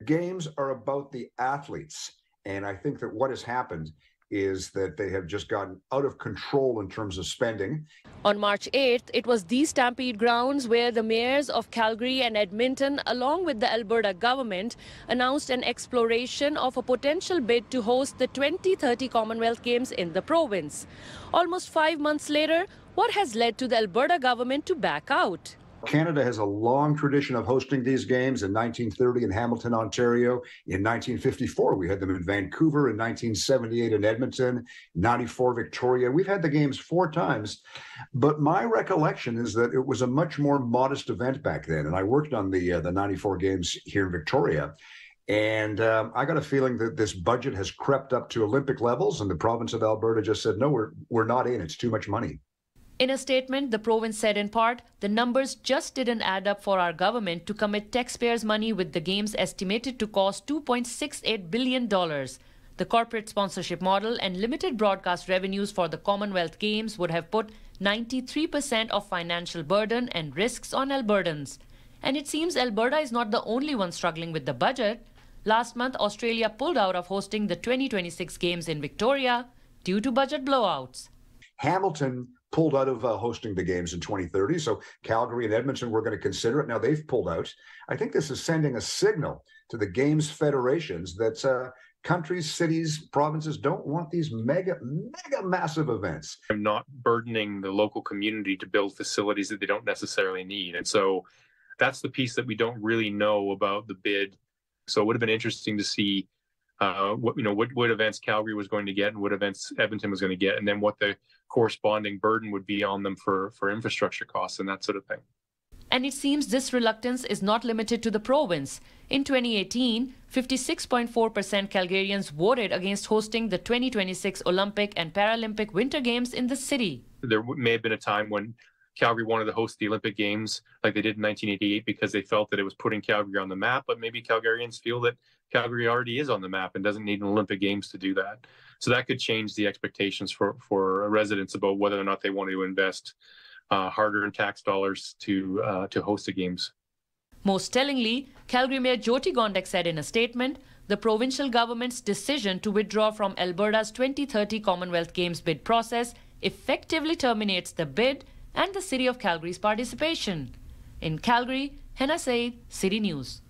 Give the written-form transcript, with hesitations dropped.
Games are about the athletes. And I think that what has happened is that they have just gotten out of control in terms of spending. On March 8th, it was these Stampede grounds where the mayors of Calgary and Edmonton, along with the Alberta government, announced an exploration of a potential bid to host the 2030 Commonwealth Games in the province. Almost 5 months later, what has led to the Alberta government to back out? Canada has a long tradition of hosting these games. In 1930 in Hamilton, Ontario. In 1954, we had them in Vancouver. In 1978 in Edmonton. 94 Victoria. We've had the games 4 times. But my recollection is that it was a much more modest event back then. And I worked on the 94 games here in Victoria. And I got a feeling that this budget has crept up to Olympic levels. And the province of Alberta just said, no, we're not in. It's too much money. In a statement, the province said in part, the numbers just didn't add up for our government to commit taxpayers' money with the games estimated to cost $2.68 billion. The corporate sponsorship model and limited broadcast revenues for the Commonwealth Games would have put 93% of financial burden and risks on Albertans. And it seems Alberta is not the only one struggling with the budget. Last month, Australia pulled out of hosting the 2026 Games in Victoria due to budget blowouts. Hamilton pulled out of hosting the games in 2030. So Calgary and Edmonton were going to consider it. Now they've pulled out. I think this is sending a signal to the games federations that countries, cities, provinces don't want these mega massive events. I'm not burdening the local community to build facilities that they don't necessarily need. And so that's the piece that we don't really know about the bid. So it would have been interesting to see what events Calgary was going to get and what events Edmonton was going to get, and then what the corresponding burden would be on them for infrastructure costs and that sort of thing. And it seems this reluctance is not limited to the province. In 2018, 56.4% Calgarians voted against hosting the 2026 Olympic and Paralympic Winter Games in the city. There may have been a time when Calgary wanted to host the Olympic Games like they did in 1988 because they felt that it was putting Calgary on the map, but maybe Calgarians feel that Calgary already is on the map and doesn't need an Olympic Games to do that. So that could change the expectations for residents about whether or not they want to invest hard-earned tax dollars to host the Games. Most tellingly, Calgary Mayor Jyoti Gondek said in a statement, the provincial government's decision to withdraw from Alberta's 2030 Commonwealth Games bid process effectively terminates the bid and the City of Calgary's participation. In Calgary, Henna Said, City News.